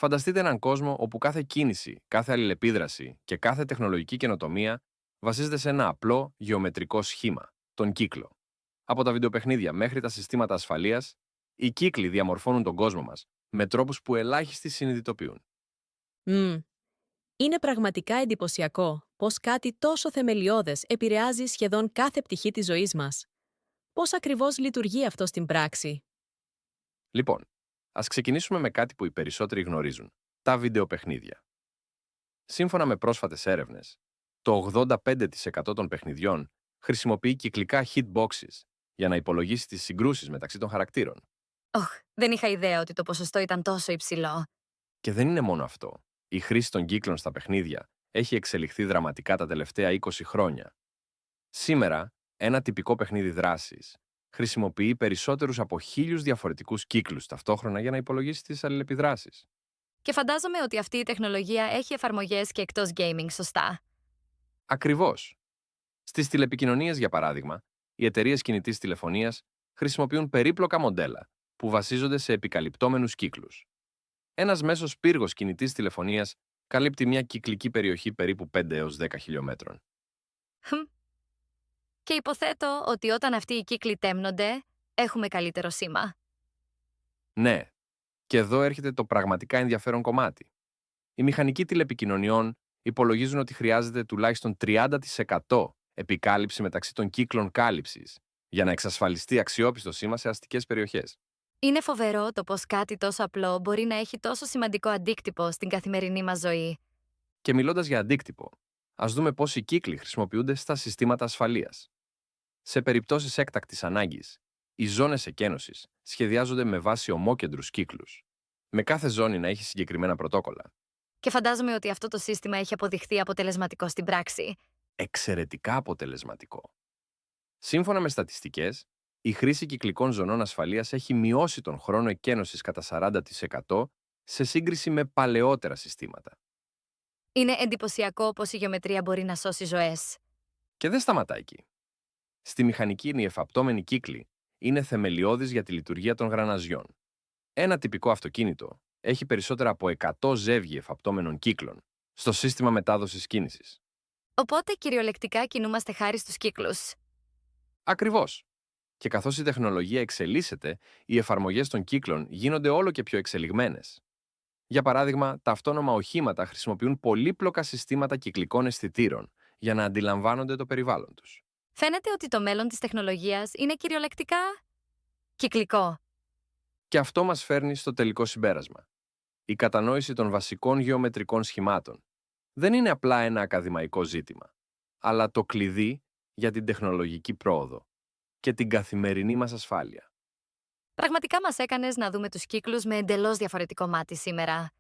Φανταστείτε έναν κόσμο όπου κάθε κίνηση, κάθε αλληλεπίδραση και κάθε τεχνολογική καινοτομία βασίζεται σε ένα απλό γεωμετρικό σχήμα, τον κύκλο. Από τα βιντεοπαιχνίδια μέχρι τα συστήματα ασφαλείας, οι κύκλοι διαμορφώνουν τον κόσμο μας με τρόπους που ελάχιστοι συνειδητοποιούν. Μμ, είναι πραγματικά εντυπωσιακό πώς κάτι τόσο θεμελιώδες επηρεάζει σχεδόν κάθε πτυχή της ζωής μας. Πώς ακριβώς λειτουργεί αυτό στην πράξη? Λοιπόν, ας ξεκινήσουμε με κάτι που οι περισσότεροι γνωρίζουν: τα βιντεοπαιχνίδια. Σύμφωνα με πρόσφατες έρευνες, το 85% των παιχνιδιών χρησιμοποιεί κυκλικά hitboxes για να υπολογίσει τις συγκρούσεις μεταξύ των χαρακτήρων. Οχ, δεν είχα ιδέα ότι το ποσοστό ήταν τόσο υψηλό. Και δεν είναι μόνο αυτό. Η χρήση των κύκλων στα παιχνίδια έχει εξελιχθεί δραματικά τα τελευταία 20 χρόνια. Σήμερα, ένα τυπικό παιχνίδι δράσης χρησιμοποιεί περισσότερους από 1.000 διαφορετικούς κύκλους ταυτόχρονα για να υπολογίσει τις αλληλεπιδράσεις. Και φαντάζομαι ότι αυτή η τεχνολογία έχει εφαρμογές και εκτός gaming, σωστά. Ακριβώς. Στις τηλεπικοινωνίες, για παράδειγμα, οι εταιρείες κινητής τηλεφωνίας χρησιμοποιούν περίπλοκα μοντέλα που βασίζονται σε επικαλυπτόμενους κύκλους. Ένας μέσος πύργος κινητής τηλεφωνίας καλύπτει μια κυκλική περιοχή περίπου 5 έως 10 χιλιόμετρων. Χμ. Και υποθέτω ότι όταν αυτοί οι κύκλοι τέμνονται, έχουμε καλύτερο σήμα. Ναι, και εδώ έρχεται το πραγματικά ενδιαφέρον κομμάτι. Οι μηχανικοί τηλεπικοινωνιών υπολογίζουν ότι χρειάζεται τουλάχιστον 30% επικάλυψη μεταξύ των κύκλων κάλυψης για να εξασφαλιστεί αξιόπιστο σήμα σε αστικές περιοχές. Είναι φοβερό το πως κάτι τόσο απλό μπορεί να έχει τόσο σημαντικό αντίκτυπο στην καθημερινή μας ζωή. Και μιλώντας για αντίκτυπο, ας δούμε πώς οι κύκλοι χρησιμοποιούνται στα συστήματα ασφαλείας. Σε περιπτώσεις έκτακτης ανάγκης, οι ζώνες εκένωσης σχεδιάζονται με βάση ομόκεντρους κύκλους, με κάθε ζώνη να έχει συγκεκριμένα πρωτόκολλα. Και φαντάζομαι ότι αυτό το σύστημα έχει αποδειχθεί αποτελεσματικό στην πράξη. Εξαιρετικά αποτελεσματικό. Σύμφωνα με στατιστικές, η χρήση κυκλικών ζωνών ασφαλείας έχει μειώσει τον χρόνο εκένωσης κατά 40% σε σύγκριση με παλαιότερα συστήματα. Είναι εντυπωσιακό πως η γεωμετρία μπορεί να σώσει ζωές. Και δεν σταματάει εκεί. Στη μηχανική, οι εφαπτώμενοι κύκλοι είναι θεμελιώδεις για τη λειτουργία των γραναζιών. Ένα τυπικό αυτοκίνητο έχει περισσότερα από 100 ζεύγη εφαπτώμενων κύκλων στο σύστημα μετάδοσης κίνησης. Οπότε κυριολεκτικά κινούμαστε χάρη στους κύκλους. Ακριβώς. Και καθώς η τεχνολογία εξελίσσεται, οι εφαρμογές των κύκλων γίνονται όλο και πιο εξελιγμένες. Για παράδειγμα, τα αυτόνομα οχήματα χρησιμοποιούν πολύπλοκα συστήματα κυκλικών αισθητήρων για να αντιλαμβάνονται το περιβάλλον τους. Φαίνεται ότι το μέλλον της τεχνολογίας είναι κυριολεκτικά κυκλικό. Και αυτό μας φέρνει στο τελικό συμπέρασμα. Η κατανόηση των βασικών γεωμετρικών σχημάτων δεν είναι απλά ένα ακαδημαϊκό ζήτημα, αλλά το κλειδί για την τεχνολογική πρόοδο και την καθημερινή μας ασφάλεια. Πραγματικά μας έκανες να δούμε τους κύκλους με εντελώς διαφορετικό μάτι σήμερα.